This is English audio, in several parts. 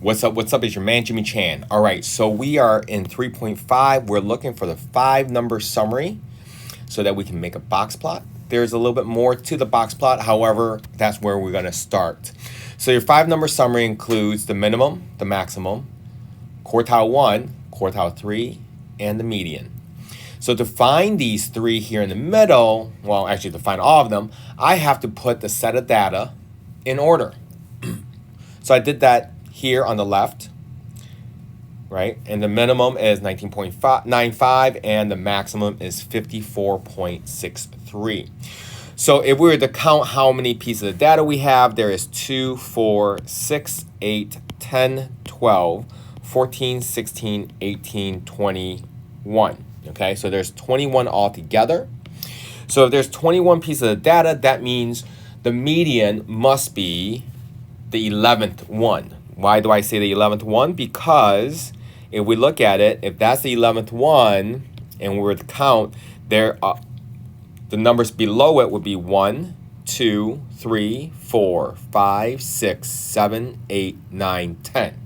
What's up? What's up? It's your man, Jimmy Chan. All right, so we are in 3.5. We're looking for the 5-number summary so that we can make a box plot. There's a little bit more to the box plot. However, that's where we're going to start. So your 5-number summary includes the minimum, the maximum, quartile 1, quartile 3, and the median. So to find these three here in the middle, well, actually to find all of them, I have to put the set of data in order. So I did that here on the left, right? And the minimum is 19.95 and the maximum is 54.63. So if we were to count how many pieces of data we have, there is 2, 4, 6, 8, 10, 12, 14, 16, 18, 21. Okay, so there's 21 altogether. So if there's 21 pieces of data, that means the median must be the 11th one. Why do I say the 11th one? Because if we look at it, if that's the 11th one, and we were to count, the numbers below it would be 1, 2, 3, 4, 5, 6, 7, 8, 9, 10.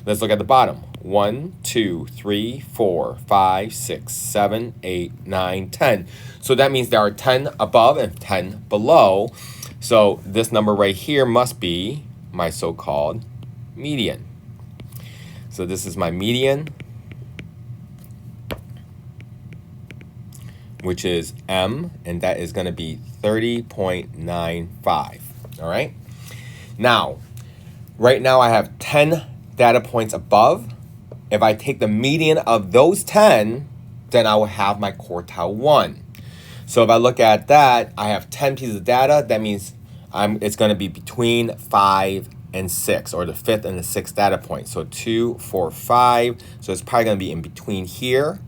Let's look at the bottom. 1, 2, 3, 4, 5, 6, 7, 8, 9, 10. So that means there are 10 above and 10 below. So this number right here must be my so-called median. So this is my median, which is M, and that is going to be 30.95. All right. Now, right now I have 10 data points above. If I take the median of those 10, then I will have my quartile 1. So if I look at that, I have 10 pieces of data. That means it's going to be between 5 and 6, or the 5th and the 6th data point. So 2, 4, 5. So it's probably going to be in between here.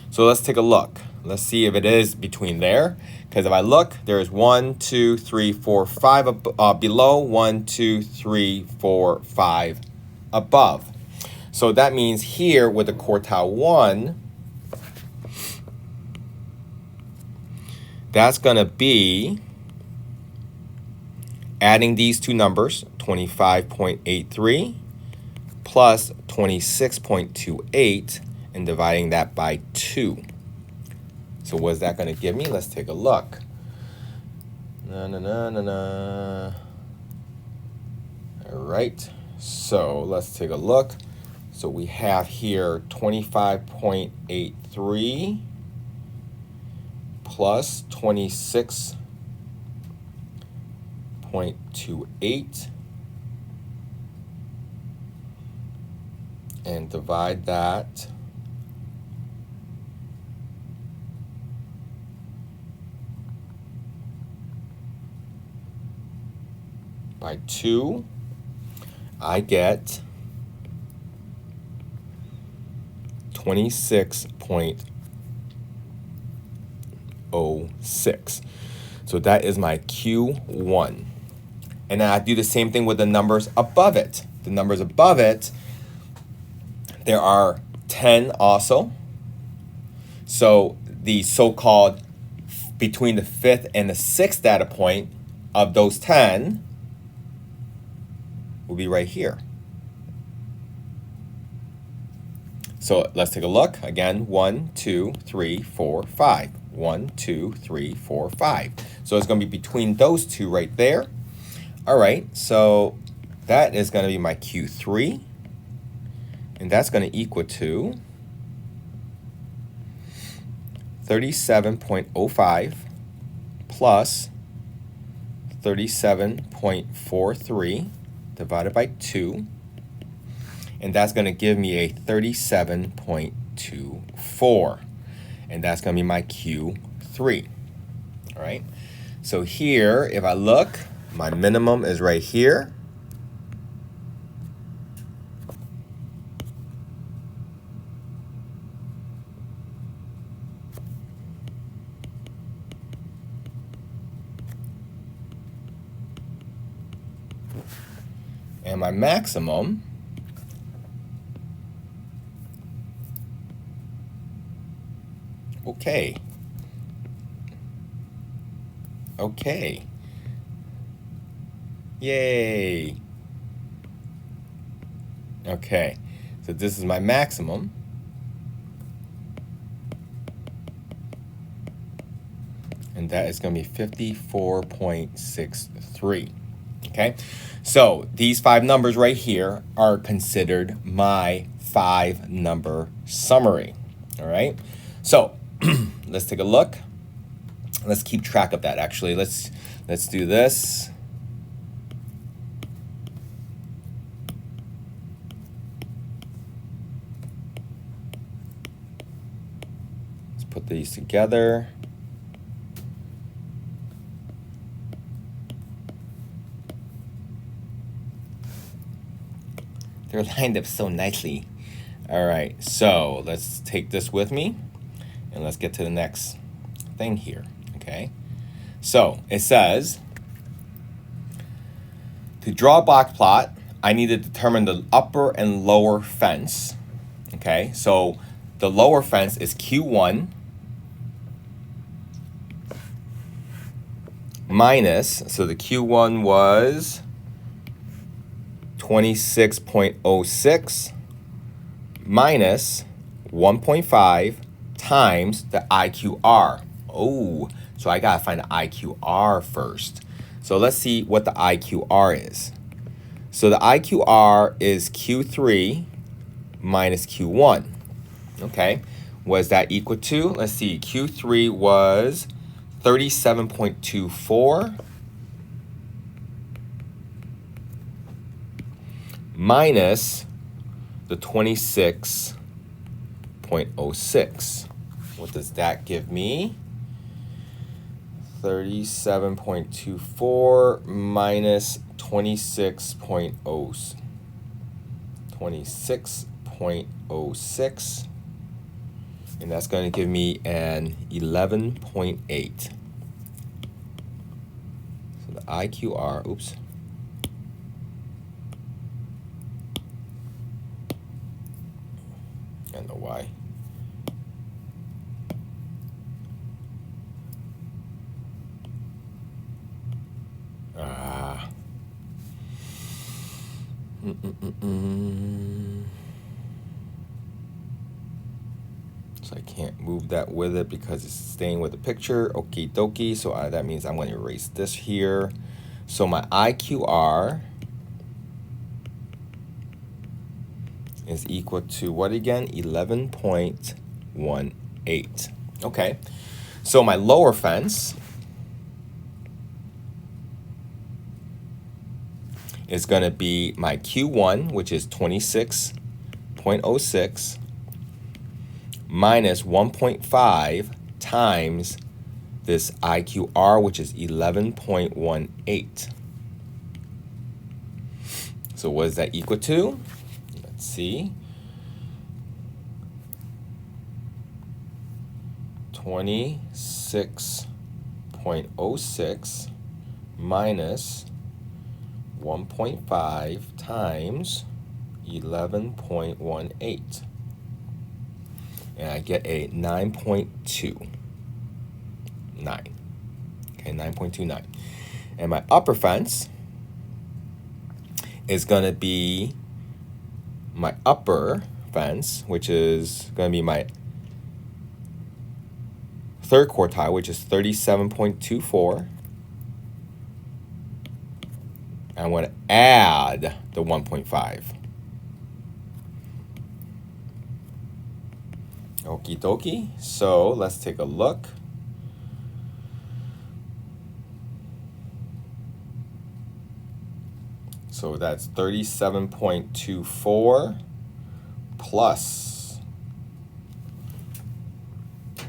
So let's take a look. Let's see if it is between there. Because if I look, there's 1, 2, 3, 4, 5 below, 1, 2, 3, 4, 5 above. So that means here with the quartile 1, that's going to be adding these two numbers, 25.83 plus 26.28, and dividing that by 2. So what is that going to give me? Let's take a look. All right, so let's take a look. So we have here 25.83 plus 26.28, and divide that by 2, I get 26.06. So that is my Q1. And then I do the same thing with the numbers above it. The numbers above it, there are 10 also. So the so-called between the 5th and the 6th data point of those 10 will be right here. So let's take a look. Again, 1, 2, 3, 4, 5. 1, 2, 3, 4, 5. So it's going to be between those two right there. All right, so that is going to be my Q3. And that's going to equal to 37.05 plus 37.43 divided by 2. And that's going to give me a 37.24. And that's going to be my Q3. All right. So here, if I look, my minimum is right here. And my maximum okay. Yay. Okay, so this is my maximum. And that is going to be 54.63. Okay, so these 5 numbers right here are considered my 5-number summary. All right, so let's take a look. Let's keep track of that. Actually, let's do this. Let's put these together. They're lined up so nicely. All right, so let's take this with me and let's get to the next thing here, okay? So it says, to draw a box plot, I need to determine the upper and lower fence, okay? So the lower fence is Q1 minus, so the Q1 was 26.06 minus 1.5 times the IQR. Oh, so I gotta find the IQR first. So let's see what the IQR is. So the IQR is Q3 minus Q1. Okay, what is that equal to? Let's see, Q3 was 37.24 minus the 26.06. What does that give me? 37.24 minus 26.06, and that's going to give me an 11.8. So the IQR, oops. I don't know why. So I can't move that with it because it's staying with the picture. Okie dokie. So that means I'm going to erase this here. So my IQR is equal to what again? 11.18. Okay. So my lower fence is going to be my Q1, which is 26.06, minus 1.5 times this IQR, which is 11.18. So what is that equal to? Let's see. 26.06 minus 1.5 times 11.18. And I get a 9.29. Okay, 9.29. And my upper fence is going to be my upper fence, which is going to be my third quartile, which is 37.24. I'm going to add the 1.5. Okie dokie. So let's take a look. So that's 37.24 plus.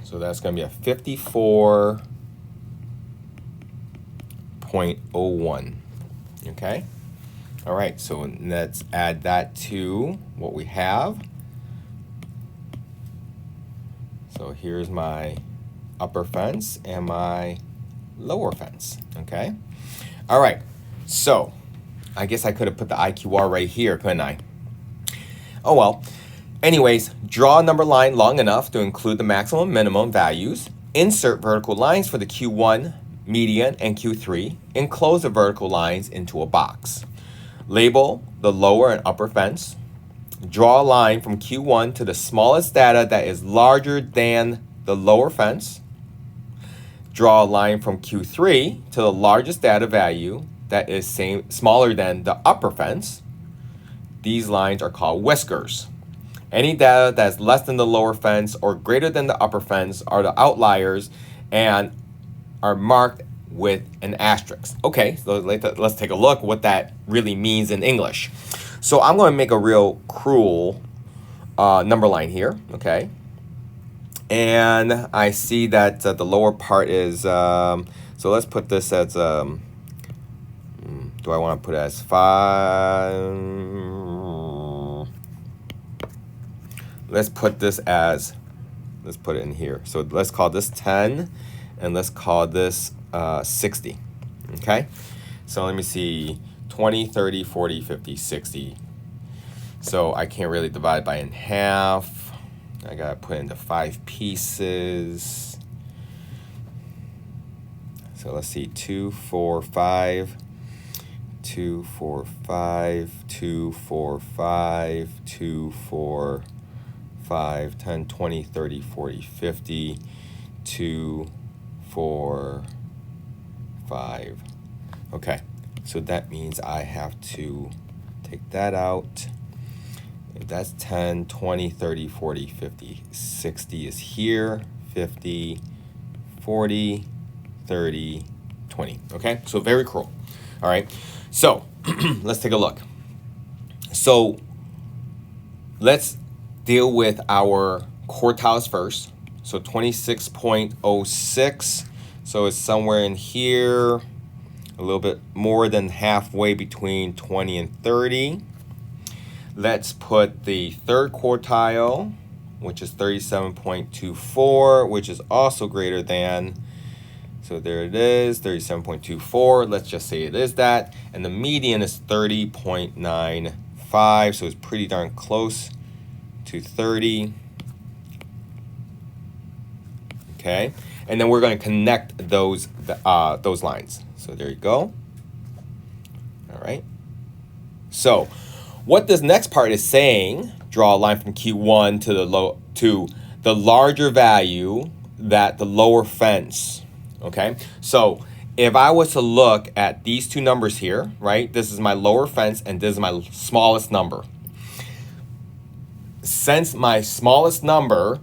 So that's going to be a 54.01. Okay. All right. So let's add that to what we have. So here's my upper fence and my lower fence. Okay. All right. So I guess I could have put the IQR right here, couldn't I? Oh well. Anyways, draw a number line long enough to include the maximum and minimum values. Insert vertical lines for the Q1 median, and Q3, enclose the vertical lines into a box. Label the lower and upper fence. Draw a line from Q1 to the smallest data that is larger than the lower fence. Draw a line from Q3 to the largest data value that is smaller than the upper fence. These lines are called whiskers. Any data that's less than the lower fence or greater than the upper fence are the outliers and are marked with an asterisk. Okay, so let's take a look what that really means in English. So I'm going to make a real cruel number line here, okay? And I see that the lower part is, so let's put this as, do I want to put it as 5? Let's put this as, let's put it in here. So let's call this 10, and let's call this 60, okay? So let me see, 20, 30, 40, 50, 60. So I can't really divide by in half. I gotta put into 5 pieces. So let's see, 2, 4, 5, 2, 4, 5, 2, 4, 5, 2, 4, 5, 10, 20, 30, 40, 50, 2, 4, 5. Okay, so that means I have to take that out. If that's 10, 20, 30, 40, 50, 60 is here, 50, 40, 30, 20. Okay, so very cruel. All right, so let's take a look. So let's deal with our quartiles first. So 26.06, so it's somewhere in here, a little bit more than halfway between 20 and 30. Let's put the third quartile, which is 37.24, which is also greater than, so there it is, 37.24. Let's just say it is that. And the median is 30.95, so it's pretty darn close to 30. Okay, and then we're going to connect those lines. So there you go. All right. So what this next part is saying, draw a line from Q1 to the larger value that the lower fence. Okay, so if I was to look at these two numbers here, right? This is my lower fence and this is my smallest number. Since my smallest number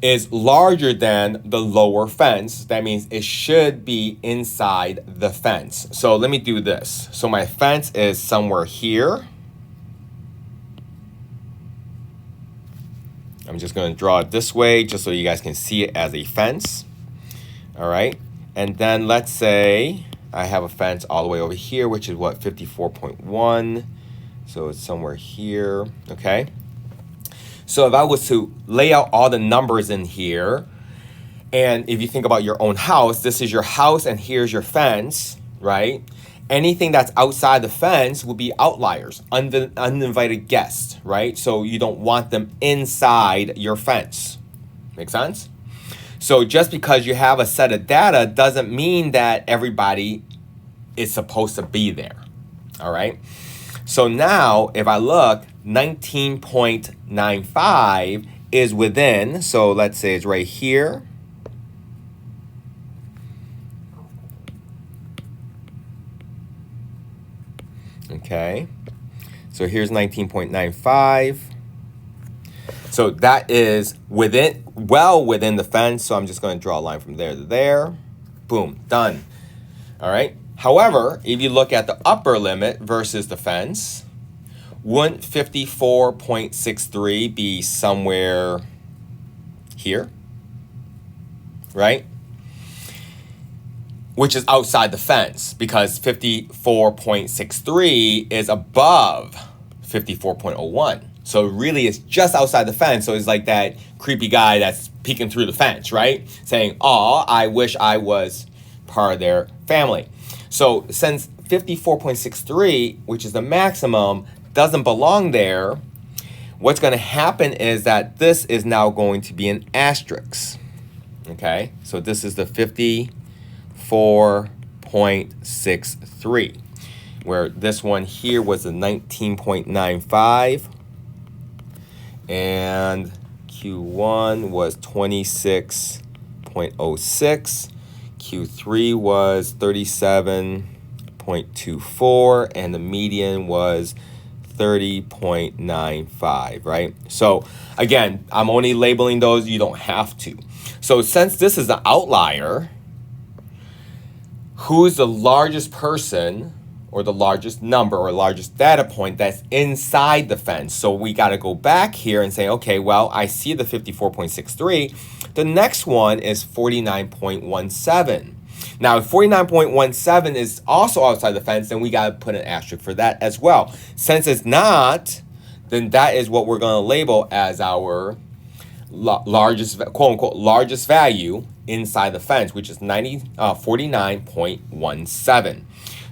is larger than the lower fence, that means it should be inside the fence. So let me do this. So my fence is somewhere here. I'm just going to draw it this way just so you guys can see it as a fence. All right. And then let's say I have a fence all the way over here, which is what, 54.1. So it's somewhere here. Okay. So if I was to lay out all the numbers in here, and if you think about your own house, this is your house and here's your fence, right? Anything that's outside the fence will be outliers, uninvited guests, right? So you don't want them inside your fence. Make sense? So just because you have a set of data doesn't mean that everybody is supposed to be there, all right? So now if I look, 19.95 is within, so let's say it's right here. Okay, so here's 19.95. So that is within, well within the fence. So I'm just going to draw a line from there to there. Boom, done. All right. However, if you look at the upper limit versus the fence, wouldn't 54.63 be somewhere here, right? Which is outside the fence because 54.63 is above 54.01. So really it's just outside the fence. So it's like that creepy guy that's peeking through the fence, right? Saying, "Aw, I wish I was part of their family." So since 54.63, which is the maximum, doesn't belong there, what's going to happen is that this is now going to be an asterisk. Okay, so this is the 54.63 24.63, where this one here was a 19.95, and Q1 was 26.06, Q3 was 37.24, and the median was 30.95, right? So again, I'm only labeling those, you don't have to. So since this is an outlier, who's the largest person or the largest number or largest data point that's inside the fence? So we got to go back here and say, okay, well, I see the 54.63. The next one is 49.17. Now, if 49.17 is also outside the fence, then we got to put an asterisk for that as well. Since it's not, then that is what we're going to label as our largest, quote unquote, largest value inside the fence, which is 49.17.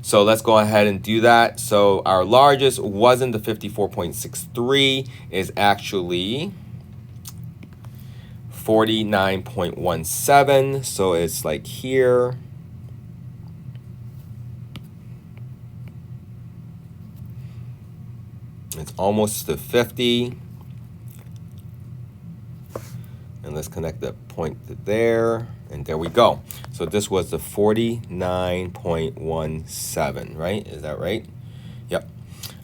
So let's go ahead and do that. So our largest wasn't the 54.63, is actually 49.17. So it's like here. It's almost to 50. And let's connect the point to there. And there we go. So this was the 49.17, right? Is that right? Yep.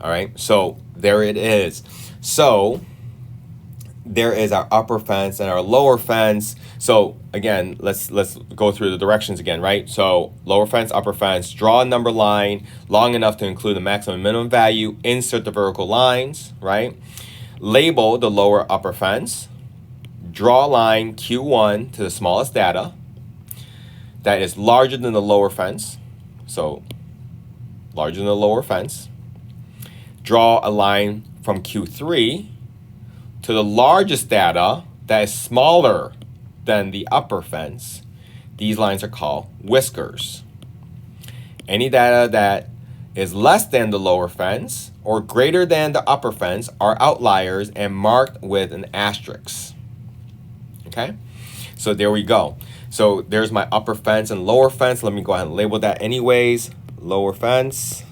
All right. So there it is. So there is our upper fence and our lower fence. So again, let's go through the directions again, right? So lower fence, upper fence, draw a number line long enough to include the maximum and minimum value, insert the vertical lines, right? Label the lower upper fence, draw a line Q1 to the smallest data that is larger than the lower fence. So larger than the lower fence. Draw a line from Q3 to the largest data that is smaller than the upper fence. These lines are called whiskers. Any data that is less than the lower fence or greater than the upper fence are outliers and marked with an asterisk. Okay, so there we go. So there's my upper fence and lower fence. Let me go ahead and label that anyways. Lower fence,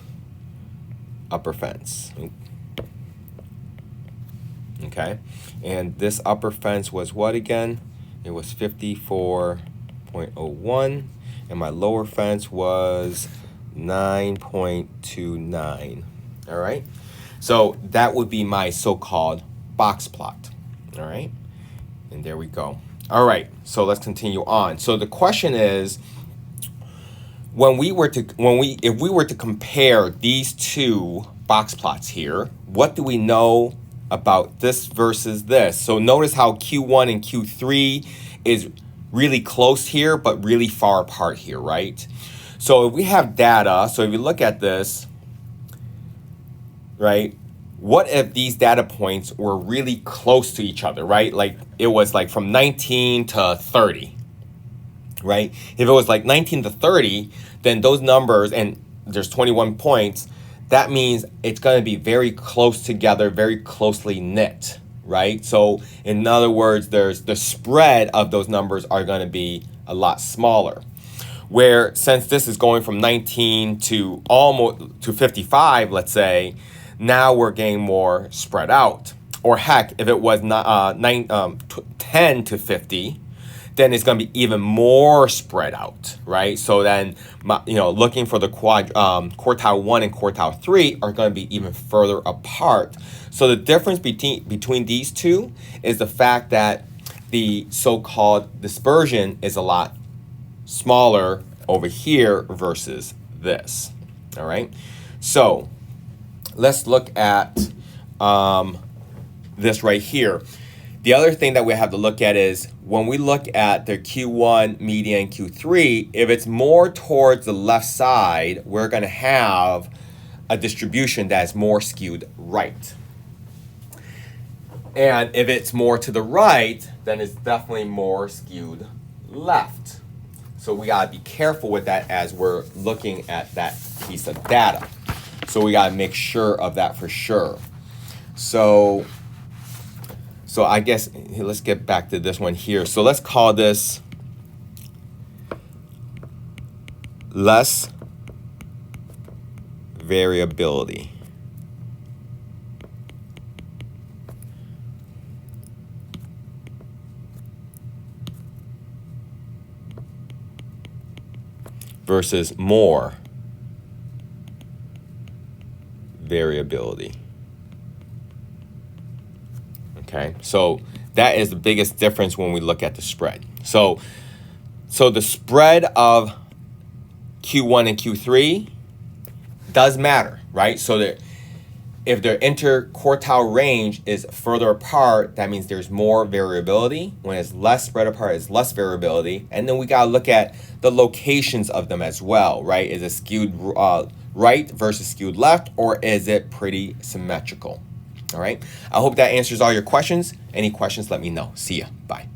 upper fence. Okay, and this upper fence was what again? It was 54.01, and my lower fence was 9.29. All right, so that would be my so-called box plot. All right, and there we go. All right, so let's continue on. So the question is, if we were to compare these two box plots here, what do we know about this versus this? So notice how Q1 and Q3 is really close here, but really far apart here, right? So if we have data, so if you look at this, right? What if these data points were really close to each other, right? Like it was like from 19 to 30, right? If it was like 19 to 30, then those numbers, and there's 21 points, that means it's going to be very close together, very closely knit, right? So in other words, there's the spread of those numbers are going to be a lot smaller. Where since this is going from 19 to almost to 55, let's say, now we're getting more spread out. Or heck, if it was 10 to 50, then it's going to be even more spread out, right? So then, looking for the quartile 1 and quartile 3 are going to be even further apart. So the difference between these two is the fact that the so-called dispersion is a lot smaller over here versus this, all right? So let's look at this right here. The other thing that we have to look at is when we look at the Q1, median, Q3, if it's more towards the left side, we're going to have a distribution that's more skewed right. And if it's more to the right, then it's definitely more skewed left. So we got to be careful with that as we're looking at that piece of data. So we got to make sure of that for sure. So I guess let's get back to this one here. So let's call this less variability. Versus more variability. Okay, so that is the biggest difference when we look at the spread. So the spread of Q1 and Q3 does matter, right? So that if their interquartile range is further apart, that means there's more variability. When it's less spread apart, it's less variability. And then we got to look at the locations of them as well, right? Is it skewed right versus skewed left, or is it pretty symmetrical? All right. I hope that answers all your questions. Any questions, let me know. See ya. Bye.